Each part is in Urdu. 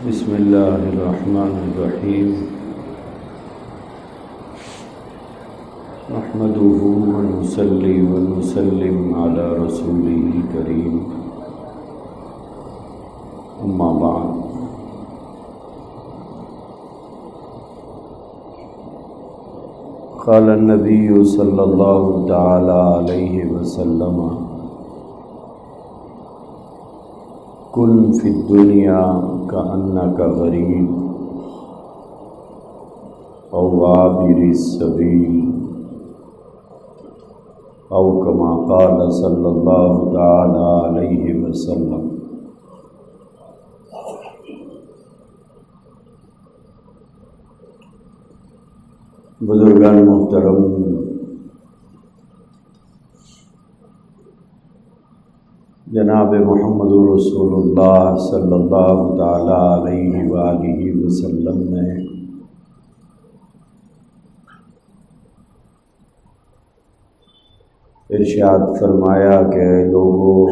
بسم اللہ الرحمن الرحیم نحمده ونصلی ونسلم علی رسولہ الکریم اما بعد قال النبی صلی اللہ تعالی علیہ وسلم کن فی الدنیا کأنک غریب او عابر السبیل او کما قال صلی اللہ تعالی علیہ وسلم۔ بزرگان محترم، جناب محمد رسول اللہ صلی اللہ تعالی علیہ وآلہ وسلم نے ارشاد فرمایا کہ لوگوں،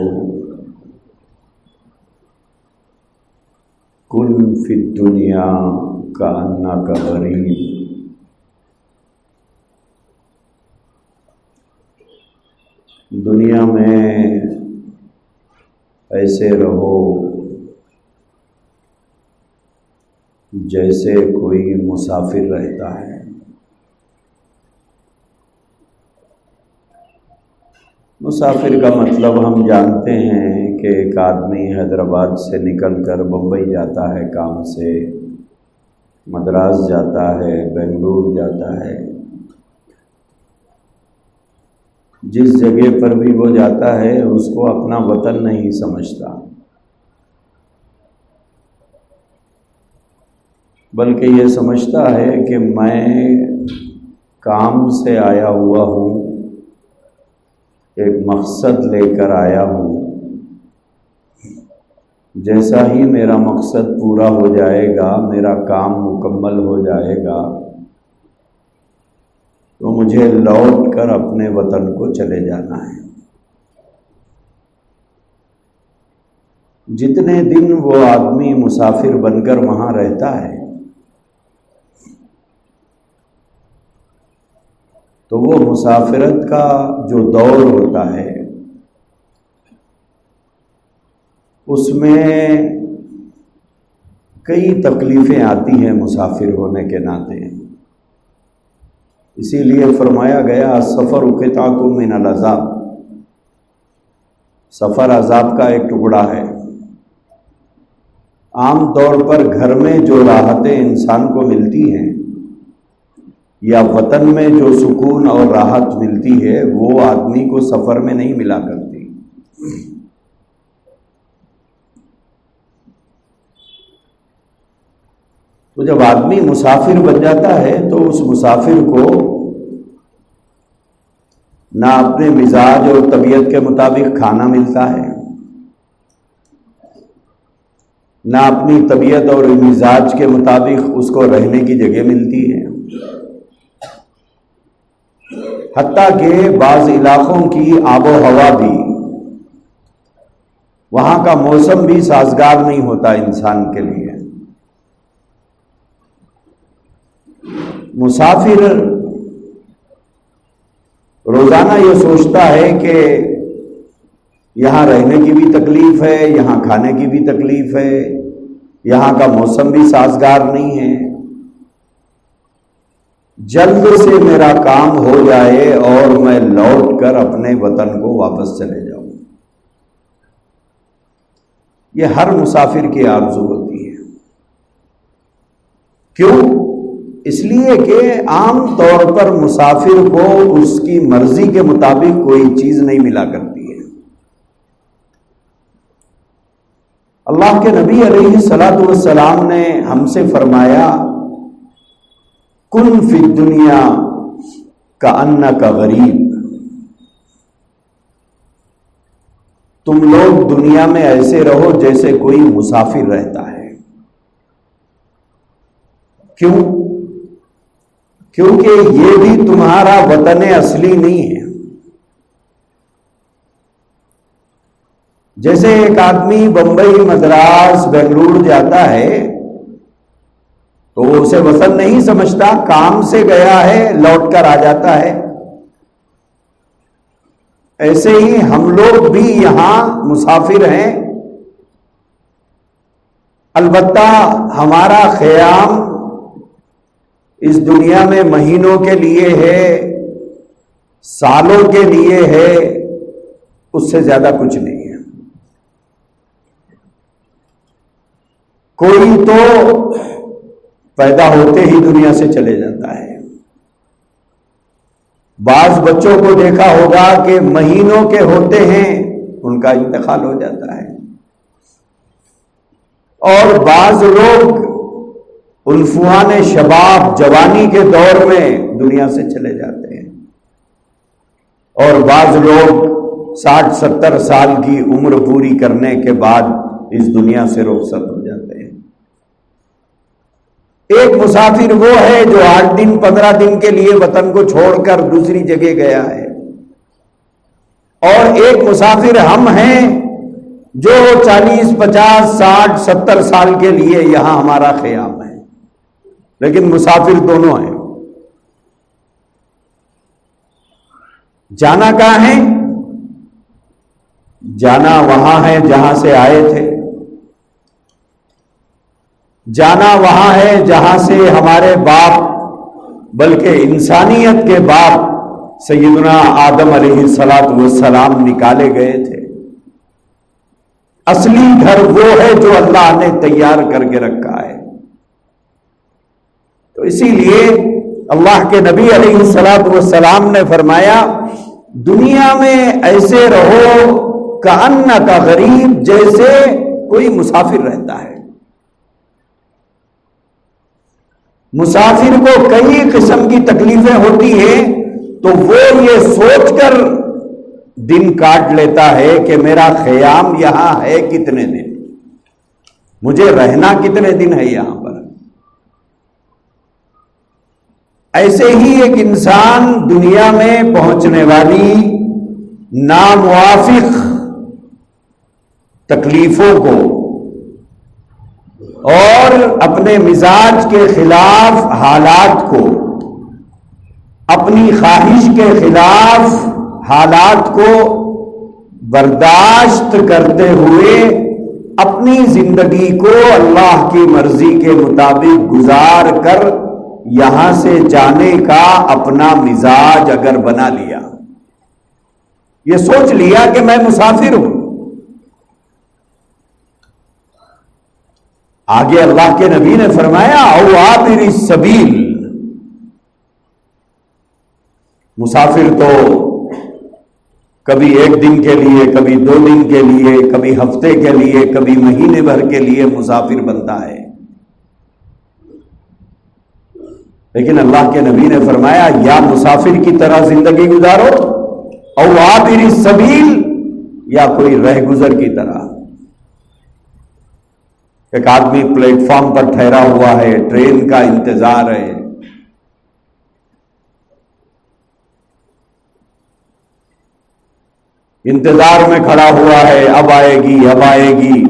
کن فی الدنیا کأنک غریب، دنیا میں ایسے رہو جیسے کوئی مسافر رہتا ہے۔ مسافر کا مطلب ہم جانتے ہیں کہ ایک آدمی حیدرآباد سے نکل کر بمبئی جاتا ہے، کام سے مدراس جاتا ہے، بنگلور جاتا ہے، جس جگہ پر بھی وہ جاتا ہے اس کو اپنا وطن نہیں سمجھتا، بلکہ یہ سمجھتا ہے کہ میں کام سے آیا ہوا ہوں، ایک مقصد لے کر آیا ہوں، جیسا ہی میرا مقصد پورا ہو جائے گا، میرا کام مکمل ہو جائے گا تو مجھے لوٹ کر اپنے وطن کو چلے جانا ہے۔ جتنے دن وہ آدمی مسافر بن کر وہاں رہتا ہے تو وہ مسافرت کا جو دور ہوتا ہے اس میں کئی تکلیفیں آتی ہیں مسافر ہونے کے ناطے، اسی لیے فرمایا گیا سفر قطعۃ من العذاب، سفر عذاب کا ایک ٹکڑا ہے۔ عام طور پر گھر میں جو راحتیں انسان کو ملتی ہیں یا وطن میں جو سکون اور راحت ملتی ہے وہ آدمی کو سفر میں نہیں ملا کرتی۔ تو جب آدمی مسافر بن جاتا ہے تو اس مسافر کو نہ اپنے مزاج اور طبیعت کے مطابق کھانا ملتا ہے، نہ اپنی طبیعت اور مزاج کے مطابق اس کو رہنے کی جگہ ملتی ہے، حتیٰ کہ بعض علاقوں کی آب و ہوا بھی، وہاں کا موسم بھی سازگار نہیں ہوتا انسان کے لیے۔ مسافر روزانہ یہ سوچتا ہے کہ یہاں رہنے کی بھی تکلیف ہے، یہاں کھانے کی بھی تکلیف ہے، یہاں کا موسم بھی سازگار نہیں ہے، جلد سے میرا کام ہو جائے اور میں لوٹ کر اپنے وطن کو واپس چلے جاؤں۔ یہ ہر مسافر کی آرزو ہوتی ہے۔ کیوں؟ اس لیے کہ عام طور پر مسافر کو اس کی مرضی کے مطابق کوئی چیز نہیں ملا کرتی ہے۔ اللہ کے نبی علیہ الصلوۃ والسلام نے ہم سے فرمایا کن فی الدنیا کأنک غریب، تم لوگ دنیا میں ایسے رہو جیسے کوئی مسافر رہتا ہے۔ کیوں؟ کیونکہ یہ بھی تمہارا وطن اصلی نہیں ہے۔ جیسے ایک آدمی بمبئی، مدراس، بنگلور جاتا ہے تو وہ اسے وطن نہیں سمجھتا، کام سے گیا ہے لوٹ کر آ جاتا ہے۔ ایسے ہی ہم لوگ بھی یہاں مسافر ہیں، البتہ ہمارا خیام اس دنیا میں مہینوں کے لیے ہے، سالوں کے لیے ہے، اس سے زیادہ کچھ نہیں ہے۔ کوئی تو پیدا ہوتے ہی دنیا سے چلے جاتا ہے، بعض بچوں کو دیکھا ہوگا کہ مہینوں کے ہوتے ہیں ان کا انتقال ہو جاتا ہے، اور بعض لوگ عنفوان شباب جوانی کے دور میں دنیا سے چلے جاتے ہیں، اور بعض لوگ 60-70 سال کی عمر پوری کرنے کے بعد اس دنیا سے رخصت ہو جاتے ہیں۔ ایک مسافر وہ ہے جو 8 دن 15 دن کے لیے وطن کو چھوڑ کر دوسری جگہ گیا ہے، اور ایک مسافر ہم ہیں جو 40 50 60 70 سال کے لیے یہاں ہمارا خیام ہے، لیکن مسافر دونوں ہیں۔ جانا کہاں ہے؟ جانا وہاں ہے جہاں سے آئے تھے، جانا وہاں ہے جہاں سے ہمارے باپ، بلکہ انسانیت کے باپ سیدنا آدم علیہ السلام نکالے گئے تھے۔ اصلی گھر وہ ہے جو اللہ نے تیار کر کے رکھا ہے۔ تو اسی لیے اللہ کے نبی علیہ السلام نے فرمایا، دنیا میں ایسے رہو کأنک غریب، جیسے کوئی مسافر رہتا ہے۔ مسافر کو کئی قسم کی تکلیفیں ہوتی ہیں، تو وہ یہ سوچ کر دن کاٹ لیتا ہے کہ میرا خیام یہاں ہے کتنے دن، مجھے رہنا کتنے دن ہے یہاں پر۔ ایسے ہی ایک انسان دنیا میں پہنچنے والی ناموافق تکلیفوں کو اور اپنے مزاج کے خلاف حالات کو، اپنی خواہش کے خلاف حالات کو برداشت کرتے ہوئے اپنی زندگی کو اللہ کی مرضی کے مطابق گزار کر یہاں سے جانے کا اپنا مزاج اگر بنا لیا، یہ سوچ لیا کہ میں مسافر ہوں، آگے اللہ کے نبی نے فرمایا او عابر السبیل، مسافر تو کبھی 1 دن کے لیے، کبھی 2 دن کے لیے، کبھی ہفتے کے لیے، کبھی مہینے بھر کے لیے مسافر بنتا ہے، لیکن اللہ کے نبی نے فرمایا یا مسافر کی طرح زندگی گزارو او عابر السبیل، یا کوئی رہ گزر کی طرح۔ ایک آدمی پلیٹ فارم پر ٹھہرا ہوا ہے، ٹرین کا انتظار ہے، انتظار میں کھڑا ہوا ہے، اب آئے گی اب آئے گی،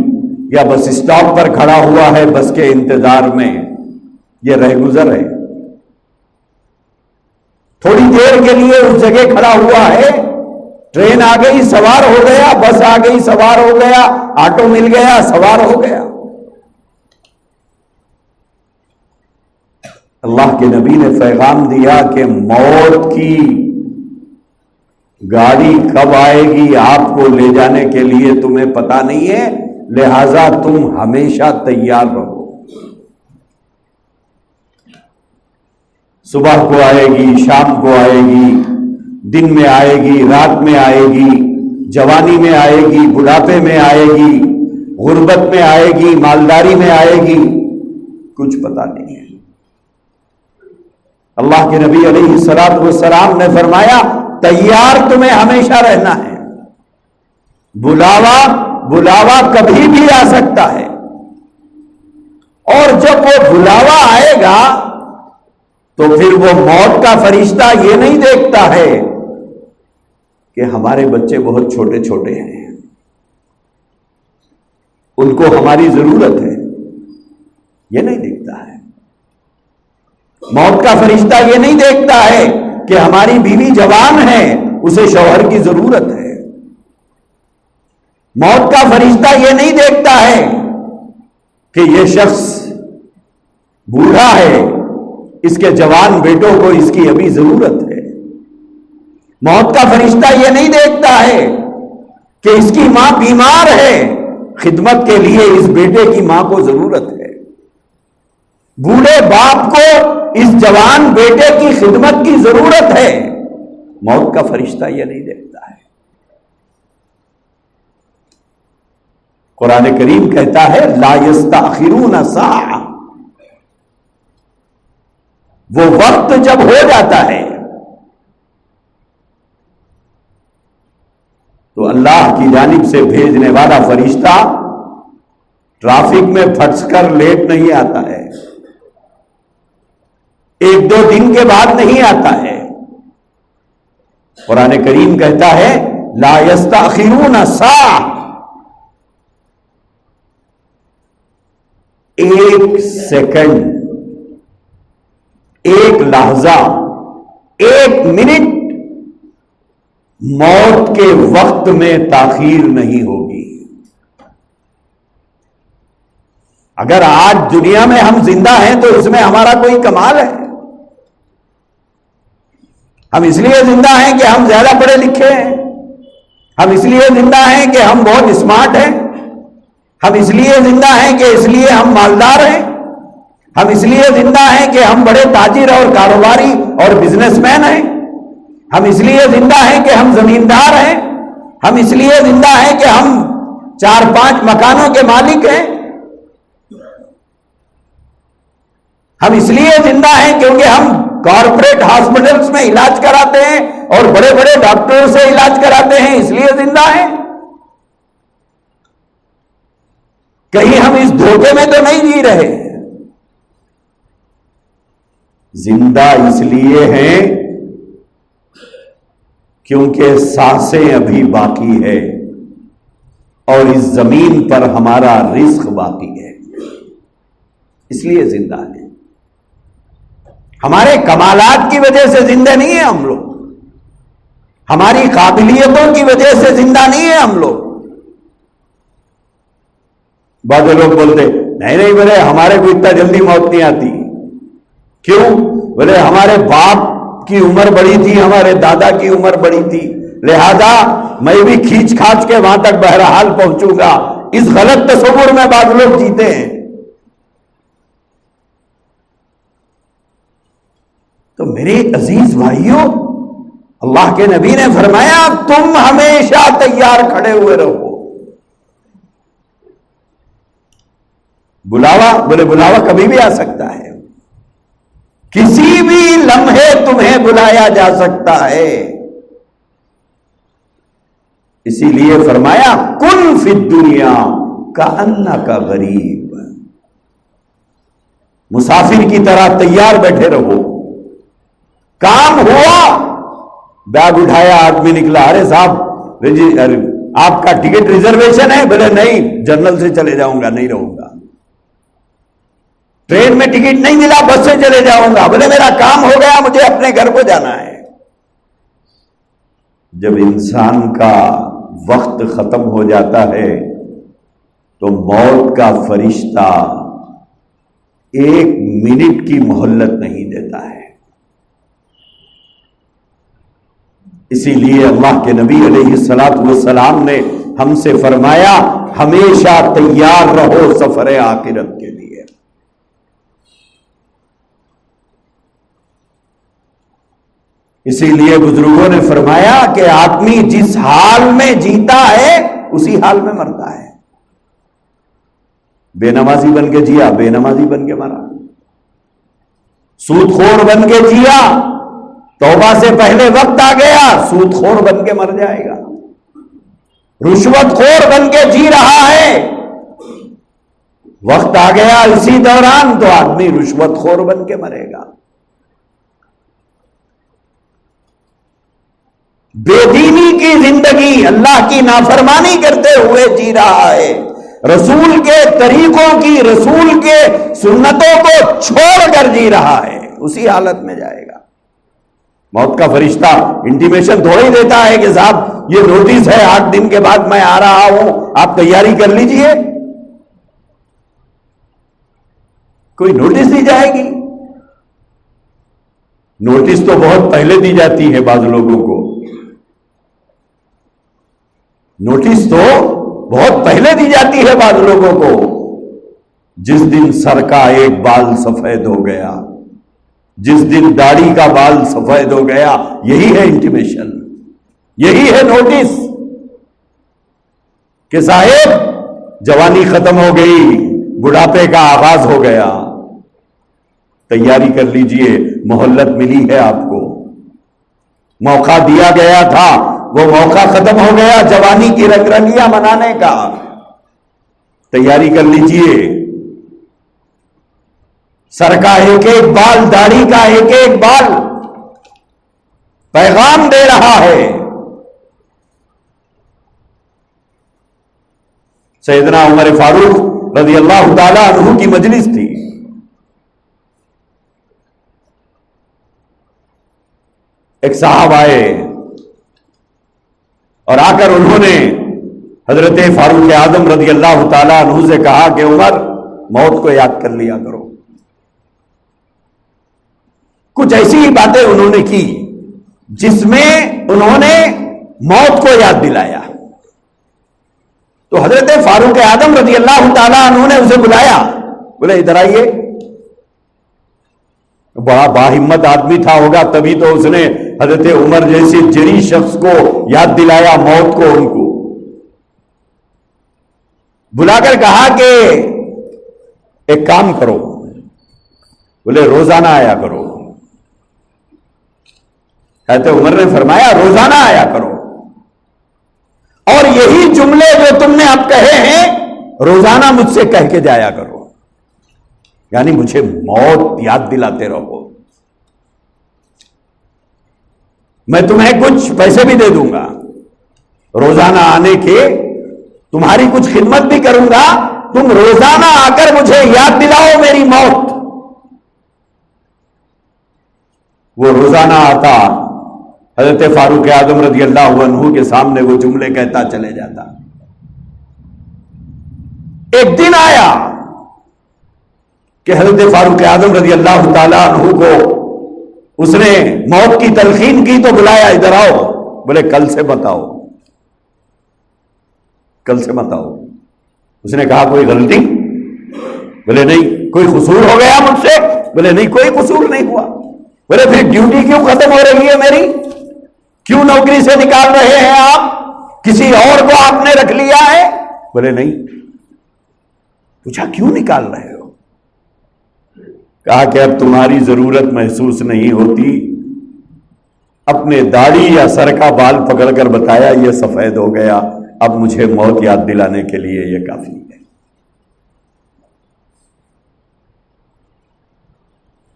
یا بس اسٹاپ پر کھڑا ہوا ہے بس کے انتظار میں، یہ رہ گزر ہے۔ تھوڑی دیر کے لیے اس جگہ کھڑا ہوا ہے، ٹرین آ گئی سوار ہو گیا، بس آ گئی سوار ہو گیا، آٹو مل گیا سوار ہو گیا۔ اللہ کے نبی نے پیغام دیا کہ موت کی گاڑی کب آئے گی آپ کو لے جانے کے لیے تمہیں پتا نہیں ہے، لہذا تم ہمیشہ تیار رہو۔ صبح کو آئے گی، شام کو آئے گی، دن میں آئے گی، رات میں آئے گی، جوانی میں آئے گی، بڑھاپے میں آئے گی، غربت میں آئے گی، مالداری میں آئے گی، کچھ پتا نہیں ہے۔ اللہ کے نبی علیہ السلام نے فرمایا تیار تمہیں ہمیشہ رہنا ہے، بلاوا کبھی بھی آ سکتا ہے، اور جب وہ بلاوا آئے گا تو پھر وہ موت کا فرشتہ یہ نہیں دیکھتا ہے کہ ہمارے بچے بہت چھوٹے چھوٹے ہیں، ان کو ہماری ضرورت ہے، یہ نہیں دیکھتا ہے۔ موت کا فرشتہ یہ نہیں دیکھتا ہے کہ ہماری بیوی جوان ہے، اسے شوہر کی ضرورت ہے۔ موت کا فرشتہ یہ نہیں دیکھتا ہے کہ یہ شخص بوڑھا ہے، اس کے جوان بیٹوں کو اس کی ابھی ضرورت ہے۔ موت کا فرشتہ یہ نہیں دیکھتا ہے کہ اس کی ماں بیمار ہے، خدمت کے لیے اس بیٹے کی ماں کو ضرورت ہے۔ بوڑھے باپ کو اس جوان بیٹے کی خدمت کی ضرورت ہے، موت کا فرشتہ یہ نہیں دیکھتا ہے۔ قرآن کریم کہتا ہے لا یستأخرون ساعۃ، وہ وقت جب ہو جاتا ہے تو اللہ کی جانب سے بھیجنے والا فرشتہ ٹریفک میں پھنس کر لیٹ نہیں آتا ہے، ایک دو دن کے بعد نہیں آتا ہے۔ قرآن کریم کہتا ہے لا یستأخرون ساعۃ، ایک سیکنڈ، ایک لحظہ، ایک منٹ موت کے وقت میں تاخیر نہیں ہوگی۔ اگر آج دنیا میں ہم زندہ ہیں تو اس میں ہمارا کوئی کمال ہے؟ ہم اس لیے زندہ ہیں کہ ہم زیادہ پڑھے لکھے ہیں، ہم اس لیے زندہ ہیں کہ ہم بہت اسمارٹ ہیں، ہم اس لیے زندہ ہیں کہ اس لیے ہم مالدار ہیں، ہم اس لیے زندہ ہیں کہ ہم بڑے تاجر اور کاروباری اور بزنس مین ہیں، ہم اس لیے زندہ ہیں کہ ہم زمیندار ہیں، ہم اس لیے زندہ ہیں کہ ہم 4-5 مکانوں کے مالک ہیں، ہم اس لیے زندہ ہیں کیونکہ ہم کارپوریٹ ہاسپٹلس میں علاج کراتے ہیں اور بڑے بڑے ڈاکٹروں سے علاج کراتے ہیں، اس لیے زندہ ہیں۔ کہیں ہم اس دھوکے میں تو نہیں جی رہے؟ زندہ اس لیے ہیں کیونکہ سانسیں ابھی باقی ہے اور اس زمین پر ہمارا رزق باقی ہے، اس لیے زندہ ہیں۔ ہمارے کمالات کی وجہ سے زندہ نہیں ہیں ہم لوگ، ہماری قابلیتوں کی وجہ سے زندہ نہیں ہیں ہم لوگ۔ بعض لوگ بولتے نہیں بولے ہمارے کو اتنا جلدی موت نہیں آتی، کیوں؟ بولے ہمارے باپ کی عمر بڑی تھی، ہمارے دادا کی عمر بڑی تھی، لہذا میں بھی کھینچ کھانچ کے وہاں تک بہرحال پہنچوں گا۔ اس غلط تصور میں بعض لوگ جیتے ہیں۔ تو میرے عزیز بھائیوں، اللہ کے نبی نے فرمایا تم ہمیشہ تیار کھڑے ہوئے رہو۔ بلاوا، بولے بلاوا کبھی بھی آ سکتا ہے، کسی بھی لمحے تمہیں بلایا جا سکتا ہے۔ اسی لیے فرمایا کن فی الدنیا کأنک غریب، مسافر کی طرح تیار بیٹھے رہو۔ کام ہوا، بیگ اٹھایا، آدمی نکلا، ارے صاحب آپ کا ٹکٹ ریزرویشن ہے؟ بولے نہیں، جنرل سے چلے جاؤں گا، نہیں رہوں گا۔ ٹرین میں ٹکٹ نہیں ملا، بس سے چلے جاؤں گا، بولے میرا کام ہو گیا، مجھے اپنے گھر کو جانا ہے۔ جب انسان کا وقت ختم ہو جاتا ہے تو موت کا فرشتہ ایک منٹ کی مہلت نہیں دیتا ہے۔ اسی لیے اللہ کے نبی علیہ الصلوۃ والسلام نے ہم سے فرمایا ہمیشہ تیار رہو سفر آخرت کے لیے۔ اسی لیے بزرگوں نے فرمایا کہ آدمی جس حال میں جیتا ہے اسی حال میں مرتا ہے۔ بے نمازی بن کے جیا، بے نمازی بن کے مرا، سود خور بن کے جیا، توبہ سے پہلے وقت آ گیا، سود خور بن کے مر جائے گا۔ رشوت خور بن کے جی رہا ہے، وقت آ گیا اسی دوران تو آدمی رشوت خور بن کے مرے گا۔ بے دینی کی زندگی، اللہ کی نافرمانی کرتے ہوئے جی رہا ہے، رسول کے طریقوں کی، رسول کے سنتوں کو چھوڑ کر جی رہا ہے، اسی حالت میں جائے گا۔ موت کا فرشتہ انٹیمیشن تھوڑی دیتا ہے کہ صاحب یہ نوٹس ہے 8 دن کے بعد میں آ رہا ہوں، آپ تیاری کر لیجئے۔ کوئی نوٹس دی جائے گی؟ نوٹس تو بہت پہلے دی جاتی ہے بعض لوگوں کو، نوٹس تو بہت پہلے دی جاتی ہے بعض لوگوں کو۔ جس دن سر کا ایک بال سفید ہو گیا، جس دن داڑھی کا بال سفید ہو گیا، یہی ہے انٹیمیشن، یہی ہے نوٹس کہ صاحب جوانی ختم ہو گئی، بڑھاپے کا آغاز ہو گیا، تیاری کر لیجئے، مہلت ملی ہے آپ کو، موقع دیا گیا تھا، وہ موقع ختم ہو گیا جوانی کی رنگ رنگیاں منانے کا، تیاری کر لیجئے۔ سر کا ایک ایک بال، داڑھی کا ایک ایک بال پیغام دے رہا ہے۔ سیدنا عمر فاروق رضی اللہ تعالی عنہ کی مجلس تھی، ایک صاحب آئے اور آ کر انہوں نے حضرت فاروق اعظم رضی اللہ تعالی عنہ سے کہا کہ عمر، موت کو یاد کر لیا کرو۔ کچھ ایسی ہی باتیں انہوں نے کی جس میں انہوں نے موت کو یاد دلایا۔ تو حضرت فاروق اعظم رضی اللہ تعالی عنہ نے اسے بلایا، بولے ادھر آئیے۔ بڑا باہمت آدمی تھا ہوگا، تبھی تو اس نے حضرت عمر جیسے جری شخص کو یاد دلایا موت کو۔ ان کو بلا کر کہا کہ ایک کام کرو، بولے روزانہ آیا کرو۔ حضرت عمر نے فرمایا روزانہ آیا کرو، اور یہی جملے جو تم نے اب کہے ہیں روزانہ مجھ سے کہہ کے جایا کرو، یعنی مجھے موت یاد دلاتے رہو۔ میں تمہیں کچھ پیسے بھی دے دوں گا روزانہ آنے کے، تمہاری کچھ خدمت بھی کروں گا، تم روزانہ آ کر مجھے یاد دلاؤ میری موت۔ وہ روزانہ آتا، حضرت فاروق اعظم رضی اللہ عنہ کے سامنے وہ جملے کہتا چلے جاتا۔ ایک دن آیا کہ حضرت فاروق اعظم رضی اللہ تعالی عنہ کو اس نے موت کی تلقین کی تو بلایا، ادھر آؤ۔ بولے کل سے بتاؤ، کل سے بتاؤ۔ اس نے کہا کوئی غلطی؟ بولے نہیں۔ کوئی قصور ہو گیا مجھ سے؟ بولے نہیں، کوئی قصور نہیں ہوا۔ بولے پھر ڈیوٹی کیوں ختم ہو رہی ہے میری؟ کیوں نوکری سے نکال رہے ہیں آپ؟ کسی اور کو آپ نے رکھ لیا ہے؟ بولے نہیں۔ پوچھا کیوں نکال رہے ہو؟ کہا کہ اب تمہاری ضرورت محسوس نہیں ہوتی۔ اپنے داڑھی یا سر کا بال پکڑ کر بتایا یہ سفید ہو گیا، اب مجھے موت یاد دلانے کے لیے یہ کافی ہے۔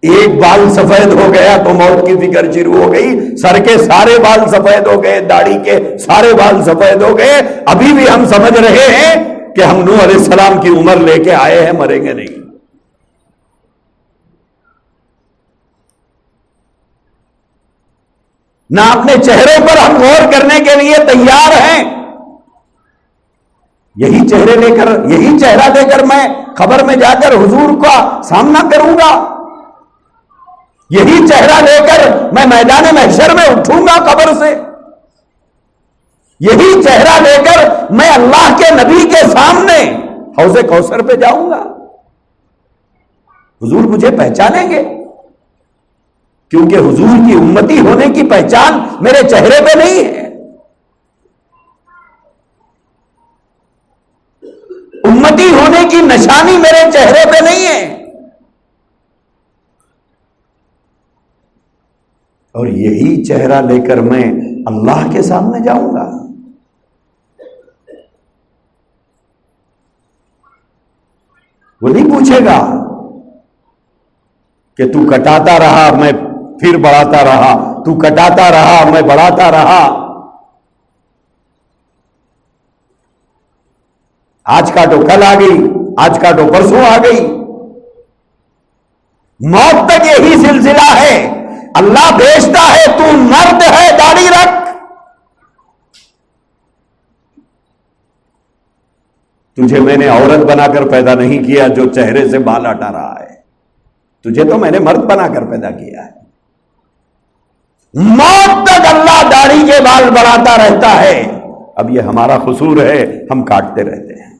ایک بال سفید ہو گیا تو موت کی فکر شروع ہو گئی، سر کے سارے بال سفید ہو گئے، داڑھی کے سارے بال سفید ہو گئے، ابھی بھی ہم سمجھ رہے ہیں کہ ہم نوح علیہ السلام کی عمر لے کے آئے ہیں، مریں گے نہیں۔ نہ اپنے چہروں پر ہم غور کرنے کے لیے تیار ہیں۔ یہی چہرہ لے کر میں قبر میں جا کر حضور کا سامنا کروں گا، یہی چہرہ لے کر میں میدان محشر میں اٹھوں گا قبر سے، یہی چہرہ لے کر میں اللہ کے نبی کے سامنے حوض کوثر پہ جاؤں گا۔ حضور مجھے پہچانیں گے، کیونکہ حضور کی امتی ہونے کی پہچان میرے چہرے پہ نہیں ہے، امتی ہونے کی نشانی میرے چہرے پہ نہیں ہے۔ اور یہی چہرہ لے کر میں اللہ کے سامنے جاؤں گا۔ وہ نہیں پوچھے گا کہ تو کٹاتا رہا میں پھر بڑھاتا رہا، تو کٹاتا رہا میں بڑھاتا رہا، آج کاٹو کل آ گئی، آج کاٹو پرسوں آ گئی۔ موت تک یہی سلسلہ ہے. اللہ بھیجتا ہے تو مرد ہے داڑھی رکھ. تجھے میں نے عورت بنا کر پیدا نہیں کیا جو چہرے سے بال ہٹا رہا ہے. تجھے تو میں نے مرد بنا کر پیدا کیا ہے. موت تک اللہ داڑھی کے بال بڑھاتا رہتا ہے. اب یہ ہمارا قصور ہے، ہم کاٹتے رہتے ہیں.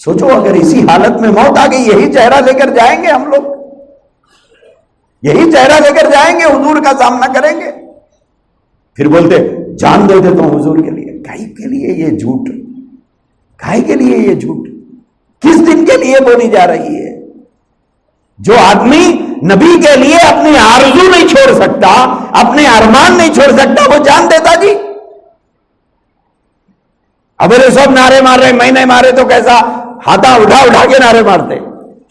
سوچو اگر اسی حالت میں موت آ گئی، یہی چہرہ لے کر جائیں گے ہم لوگ، یہی چہرہ لے کر جائیں گے، حضور کا سامنا کریں گے. پھر بولتے جان دے دیتا ہوں حضور کے لیے. کاہے کے لیے یہ جھوٹ؟ کاہے کے لیے یہ جھوٹ؟ کس دن کے لیے بولی جا رہی ہے؟ جو آدمی نبی کے لیے اپنی آرزو نہیں چھوڑ سکتا، اپنے ارمان نہیں چھوڑ سکتا، وہ جان دیتا جی. اب یہ سب نعرے مار رہے، میں نے مارے تو کیسا ہاتھا اٹھا اٹھا کے نعرے مارتے،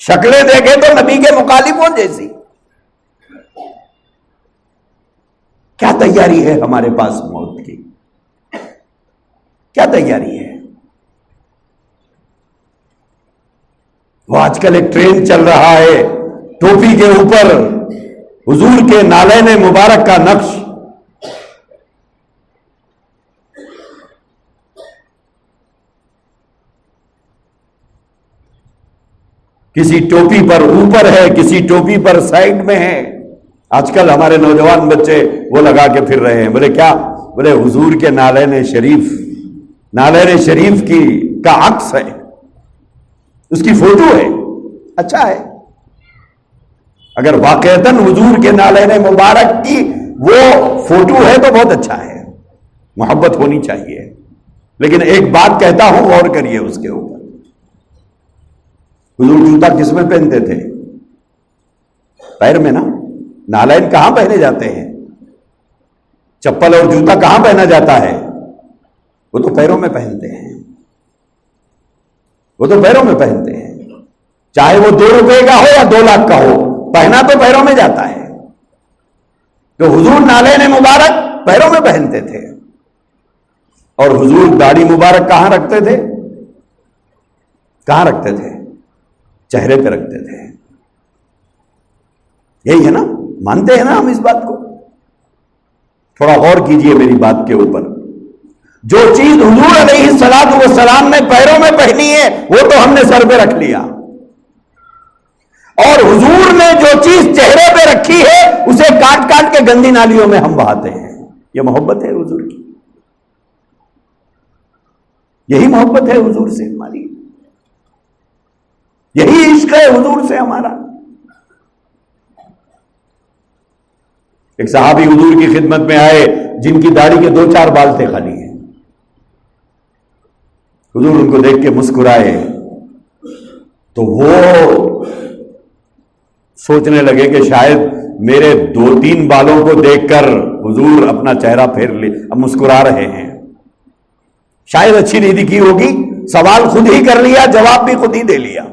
شکلیں دیکھے تو نبی کے مخالفوں جیسی. کیا تیاری ہے ہمارے پاس موت کی؟ کیا تیاری ہے؟ وہ آج کل ایک ٹرینڈ چل رہا ہے، ٹوپی کے اوپر حضور کے نالین مبارک کا نقش. کسی ٹوپی پر اوپر ہے، کسی ٹوپی پر سائڈ میں ہے. آج کل ہمارے نوجوان بچے وہ لگا کے پھر رہے ہیں. بولے کیا؟ بولے حضور کے نالین شریف، نالین شریف کی کا عکس ہے، اس کی فوٹو ہے. اچھا ہے، اگر واقعتاً حضور کے نالین مبارک کی وہ فوٹو ہے تو بہت اچھا ہے، محبت ہونی چاہیے. لیکن ایک بات کہتا ہوں، غور کریے اس کے اوپر. حضور جوتا کس میں پہنتے تھے؟ پیر میں نا. نالین کہاں پہنے جاتے ہیں؟ چپل اور جوتا کہاں پہنا جاتا ہے؟ وہ تو پیروں میں پہنتے ہیں، وہ تو پیروں میں پہنتے ہیں. چاہے وہ 2 روپے کا ہو یا 2 لاکھ کا ہو، پہنا تو پیروں میں جاتا ہے. تو حضور نالین مبارک پیروں میں پہنتے تھے. اور حضور داڑھی مبارک کہاں رکھتے تھے؟ کہاں رکھتے تھے؟ چہرے پہ رکھتے تھے. یہی ہے نا؟ مانتے ہیں نا ہم اس بات کو؟ تھوڑا غور کیجئے میری بات کے اوپر. جو چیز حضور علیہ الصلوۃ والسلام نے پیروں میں پہنی ہے وہ تو ہم نے سر پہ رکھ لیا، اور حضور نے جو چیز چہرے پہ رکھی ہے اسے کاٹ کاٹ کے گندی نالیوں میں ہم بہاتے ہیں. یہ محبت ہے حضور کی؟ یہی محبت ہے حضور سے ہماری؟ یہی عشق ہے حضور سے ہمارا؟ ایک صحابی حضور کی خدمت میں آئے جن کی داڑھی کے 2-4 بال تھے خالی ہیں. حضور ان کو دیکھ کے مسکرائے تو وہ سوچنے لگے کہ شاید میرے 2-3 بالوں کو دیکھ کر حضور اپنا چہرہ پھیر لے، اب مسکرا رہے ہیں. شاید اچھی نہیں دکھی ہوگی، سوال خود ہی کر لیا، جواب بھی خود ہی دے لیا.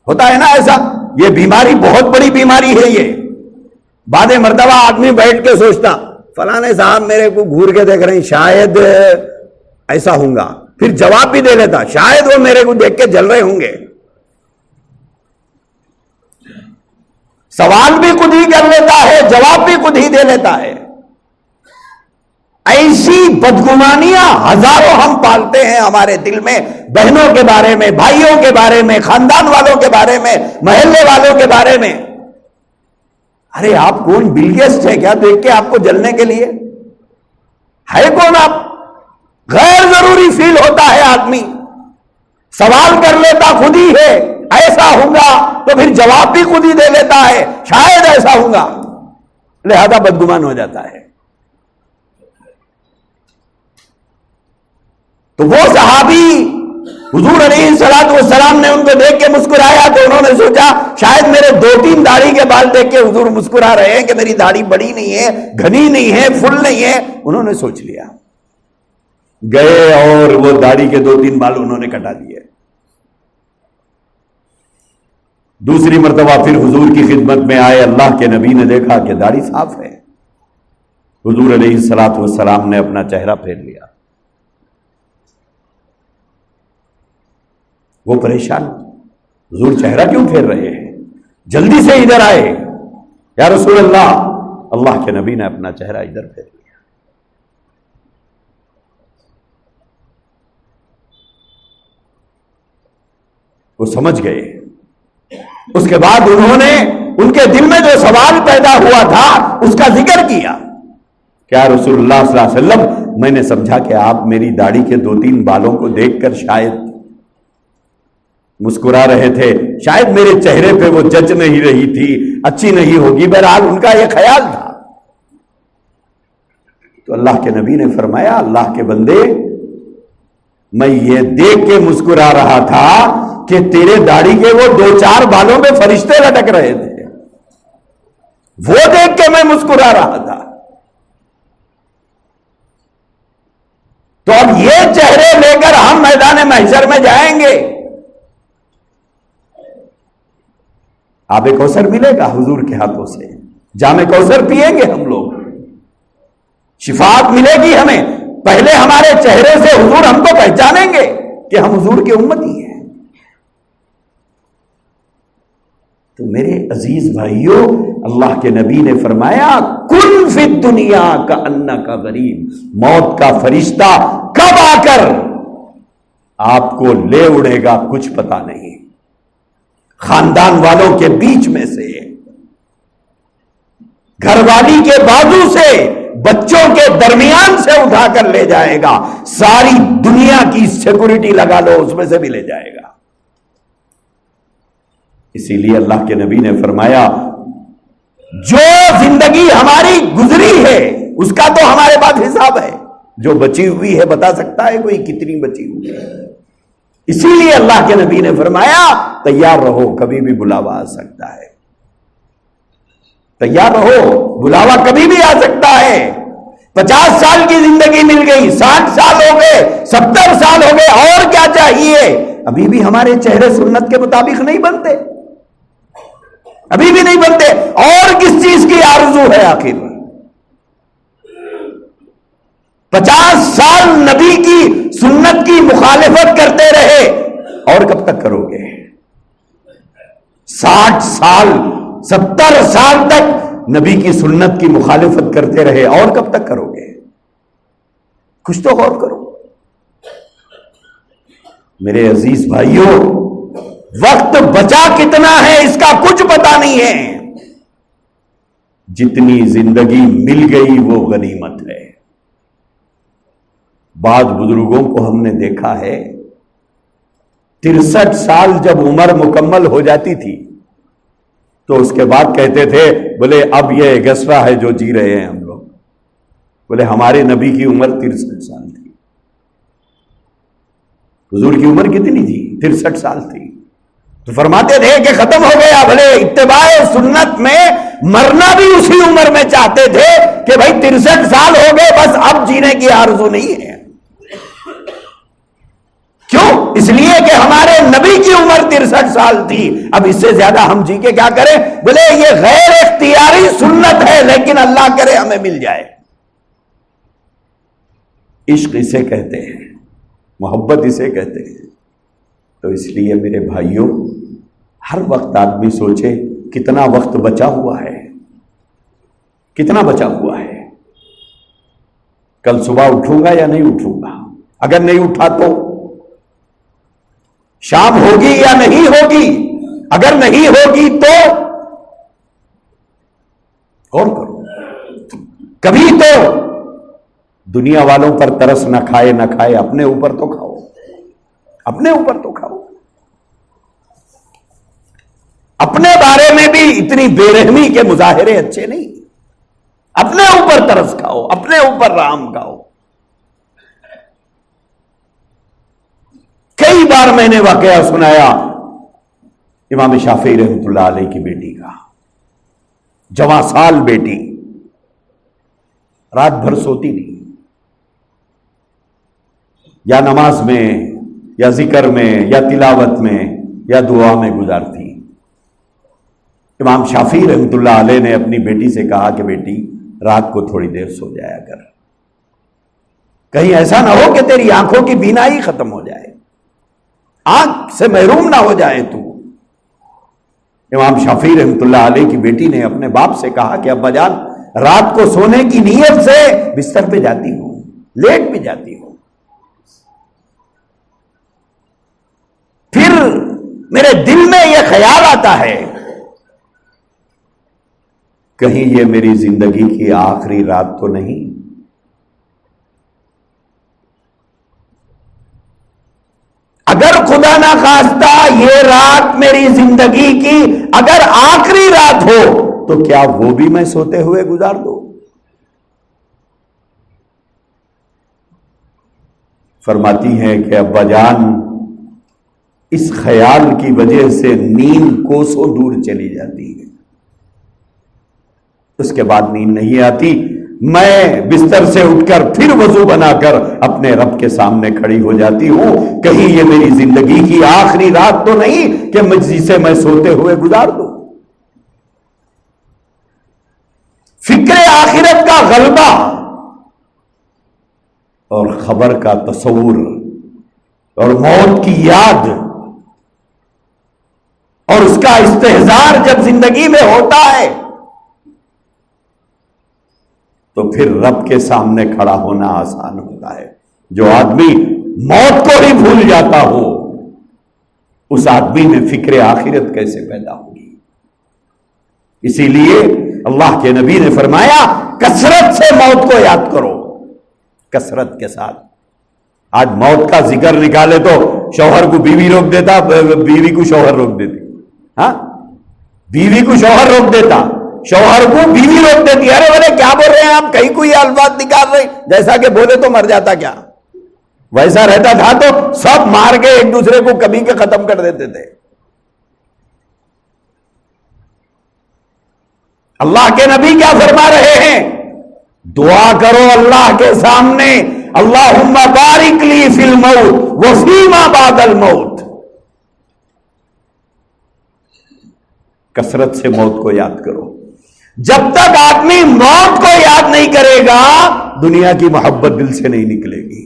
ہوتا ہے نا ایسا؟ یہ بیماری بہت بڑی بیماری ہے. یہ بعد مرتبہ آدمی بیٹھ کے سوچتا فلانے صاحب میرے کو گھور کے دیکھ رہے ہیں، شاید ایسا ہوں گا. پھر جواب بھی دے لیتا، شاید وہ میرے کو دیکھ کے جل رہے ہوں گے. سوال بھی خود ہی کر لیتا ہے، جواب بھی خود ہی دے لیتا ہے. ایسی بدگمانیاں ہزاروں ہم پالتے ہیں ہمارے دل میں، بہنوں کے بارے میں، بھائیوں کے بارے میں، خاندان والوں کے بارے میں، محلے والوں کے بارے میں. ارے آپ کون؟ بل گیٹس ہے کیا دیکھ کے آپ کو جلنے کے لیے؟ ہے کون آپ؟ غیر ضروری فیل ہوتا ہے آدمی، سوال کر لیتا خود ہی ہے ایسا ہوں گا، تو پھر جواب بھی خود ہی دے لیتا ہے شاید ایسا ہوں گا، لہذا بدگمان ہو جاتا ہے. تو وہ صحابی حضور علیہ الصلوۃ والسلام نے ان کو دیکھ کے مسکرایا تو انہوں نے سوچا شاید میرے 2-3 داڑھی کے بال دیکھ کے حضور مسکرا رہے ہیں کہ میری داڑھی بڑی نہیں ہے، گھنی نہیں ہے، فل نہیں ہے. انہوں نے سوچ لیا، گئے اور وہ داڑھی کے 2-3 بال انہوں نے کٹا دیے. دوسری مرتبہ پھر حضور کی خدمت میں آئے، اللہ کے نبی نے دیکھا کہ داڑھی صاف ہے. حضور علیہ الصلوۃ والسلام نے اپنا چہرہ پھیر لیا. وہ پریشان, حضور چہرہ کیوں پھیر رہے ہیں؟ جلدی سے ادھر آئے. یا رسول اللہ, اللہ کے نبی نے اپنا چہرہ ادھر پھیر لیا. وہ سمجھ گئے. اس کے بعد انہوں نے ان کے دل میں جو سوال پیدا ہوا تھا اس کا ذکر کیا. کیا رسول اللہ صلی اللہ علیہ وسلم, میں نے سمجھا کہ آپ میری داڑھی کے 2-3 بالوں کو دیکھ کر شاید مسکرا رہے تھے, شاید میرے چہرے پہ وہ جچ نہیں رہی تھی, اچھی نہیں ہوگی, بہرحال ان کا یہ خیال تھا. تو اللہ کے نبی نے فرمایا, اللہ کے بندے, میں یہ دیکھ کے مسکرا رہا تھا کہ تیرے داڑھی کے وہ 2-4 بالوں میں فرشتے لٹک رہے تھے, وہ دیکھ کے میں مسکرا رہا تھا. تو اب یہ چہرے لے کر ہم میدان محشر میں جائیں گے. آب کوثر ملے گا حضور کے ہاتھوں سے, جام کوثر پیئیں گے ہم لوگ, شفاعت ملے گی ہمیں. پہلے ہمارے چہرے سے حضور ہم کو پہچانیں گے کہ ہم حضور کی امتی ہیں. تو میرے عزیز بھائیوں, اللہ کے نبی نے فرمایا, کن فی الدنیا کأنک غریب, موت کا فرشتہ کب آ کر آپ کو لے اڑے گا کچھ پتا نہیں. خاندان والوں کے بیچ میں سے, گھر والی کے بازو سے, بچوں کے درمیان سے اٹھا کر لے جائے گا. ساری دنیا کی سیکورٹی لگا لو, اس میں سے بھی لے جائے گا. اسی لیے اللہ کے نبی نے فرمایا, جو زندگی ہماری گزری ہے اس کا تو ہمارے پاس حساب ہے. جو بچی ہوئی ہے بتا سکتا ہے کوئی کتنی بچی ہوئی ہے؟ اسی لیے اللہ کے نبی نے فرمایا, تیار رہو, کبھی بھی بلاوا آ سکتا ہے. تیار رہو, بلاوا کبھی بھی آ سکتا ہے. 50 سال کی زندگی مل گئی, 60 سال ہو گئے, 70 سال ہو گئے, اور کیا چاہیے؟ ابھی بھی ہمارے چہرے سنت کے مطابق نہیں بنتے, ابھی بھی نہیں بنتے. اور کس چیز کی آرزو ہے آخر؟ 50 سال نبی کی سنت کی مخالفت کرتے رہے, اور کب تک کرو گے؟ 60 سال 70 سال تک نبی کی سنت کی مخالفت کرتے رہے, اور کب تک کرو گے؟ کچھ تو غور کرو. میرے عزیز بھائیوں, وقت بچا کتنا ہے اس کا کچھ پتا نہیں ہے. جتنی زندگی مل گئی وہ غنیمت ہے. بعض بزرگوں کو ہم نے دیکھا ہے 63 سال جب عمر مکمل ہو جاتی تھی تو اس کے بعد کہتے تھے, بولے اب یہ ایگسٹرا ہے جو جی رہے ہیں ہم لوگ. بولے ہمارے نبی کی عمر 63 سال تھی. حضور کی عمر کتنی تھی؟ 63 سال تھی. تو فرماتے تھے کہ ختم ہو گیا. بھلے اتباع سنت میں مرنا بھی اسی عمر میں چاہتے تھے کہ بھائی 63 سال ہو گئے, بس اب جینے کی آرزو نہیں ہے. کیوں؟ اس لیے کہ ہمارے نبی کی عمر 63 سال تھی. اب اس سے زیادہ ہم جی کے کیا کریں؟ بولے یہ غیر اختیاری سنت ہے, لیکن اللہ کرے ہمیں مل جائے. عشق اسے کہتے ہیں, محبت اسے کہتے ہیں. تو اس لیے میرے بھائیوں, ہر وقت آدمی سوچے کتنا وقت بچا ہوا ہے, کتنا بچا ہوا ہے. کل صبح اٹھوں گا یا نہیں اٹھوں گا؟ اگر نہیں اٹھا تو شام ہوگی یا نہیں ہوگی؟ اگر نہیں ہوگی تو اور کرو. کبھی تو دنیا والوں پر ترس نہ کھائے نہ کھائے, اپنے اوپر تو کھاؤ, اپنے اوپر تو کھاؤ. اپنے بارے میں بھی اتنی بے رحمی کے مظاہرے اچھے نہیں. اپنے اوپر ترس کھاؤ, اپنے اوپر رحم کھاؤ. کئی بار میں نے واقعہ سنایا امام شافعی رحمۃ اللہ علیہ کی بیٹی کا, جواں سال بیٹی, رات بھر سوتی نہیں, یا نماز میں یا ذکر میں یا تلاوت میں یا دعا میں گزارتی. امام شافعی رحمۃ اللہ علیہ نے اپنی بیٹی سے کہا کہ بیٹی رات کو تھوڑی دیر سو جایا کر، کہیں ایسا نہ ہو کہ تیری آنکھوں کی بینائی ختم ہو جائے، آنکھ سے محروم نہ ہو جائے تو۔ امام شافعی رحمۃ اللہ علیہ کی بیٹی نے اپنے باپ سے کہا کہ ابا جان، رات کو سونے کی نیت سے بستر پہ جاتی ہوں، لیٹ بھی جاتی ہوں، پھر میرے دل میں یہ خیال آتا ہے کہیں یہ میری زندگی کی آخری رات تو نہیں۔ اگر خدا نہ خواستہ یہ رات میری زندگی کی اگر آخری رات ہو تو کیا وہ بھی میں سوتے ہوئے گزار دوں؟ فرماتی ہے کہ ابا جان، اس خیال کی وجہ سے نیند کوسوں دور چلی جاتی ہے، اس کے بعد نیند نہیں آتی، میں بستر سے اٹھ کر پھر وضو بنا کر اپنے رب کے سامنے کھڑی ہو جاتی ہوں، کہیں یہ میری زندگی کی آخری رات تو نہیں کہ جسے میں سوتے ہوئے گزار دوں۔ فکر آخرت کا غلبہ اور خبر کا تصور اور موت کی یاد اور اس کا استحضار جب زندگی میں ہوتا ہے تو پھر رب کے سامنے کھڑا ہونا آسان ہوتا ہے۔ جو آدمی موت کو ہی بھول جاتا ہو، اس آدمی میں فکر آخرت کیسے پیدا ہوگی؟ اسی لیے اللہ کے نبی نے فرمایا کثرت سے موت کو یاد کرو، کثرت کے ساتھ۔ آج موت کا ذکر نکالے تو شوہر کو بیوی روک دیتا، بیوی کو شوہر روک دیتی، ہاں، بیوی کو شوہر روک دیتا، شوہر کو بیوی روک دیتی۔ ارے بولے کیا بول رہے ہیں آپ، کہیں کوئی الفاظ نکال رہے، جیسا کہ بولے تو مر جاتا کیا؟ ویسا رہتا تھا تو سب مار کے ایک دوسرے کو کبھی کے ختم کر دیتے تھے۔ اللہ کے نبی کیا فرما رہے ہیں؟ دعا کرو اللہ کے سامنے، اللہم بارک لی فی الموت وفیما بعد الموت۔ کثرت سے موت کو یاد کرو۔ جب تک آدمی موت کو یاد نہیں کرے گا، دنیا کی محبت دل سے نہیں نکلے گی۔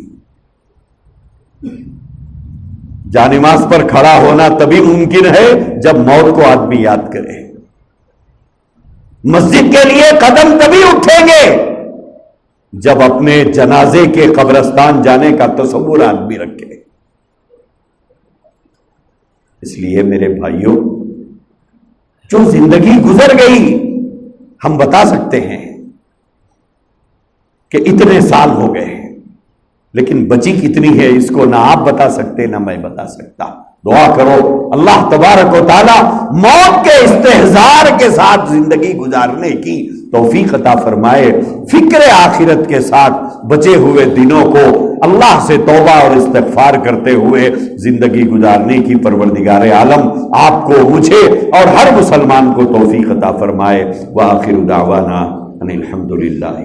جانماز پر کھڑا ہونا تبھی ممکن ہے جب موت کو آدمی یاد کرے۔ مسجد کے لیے قدم تبھی اٹھیں گے جب اپنے جنازے کے قبرستان جانے کا تصور آدمی رکھے۔ اس لیے میرے بھائیوں، جو زندگی گزر گئی ہم بتا سکتے ہیں کہ اتنے سال ہو گئے، لیکن بچی کتنی ہے اس کو نہ آپ بتا سکتے نہ میں بتا سکتا۔ دعا کرو اللہ تبارک و تعالی موت کے استحضار کے ساتھ زندگی گزارنے کی توفیق عطا فرمائے، فکر آخرت کے ساتھ بچے ہوئے دنوں کو اللہ سے توبہ اور استغفار کرتے ہوئے زندگی گزارنے کی پروردگار عالم آپ کو، مجھے اور ہر مسلمان کو توفیق عطا فرمائے۔ وآخر دعوانا ان الحمد للہ۔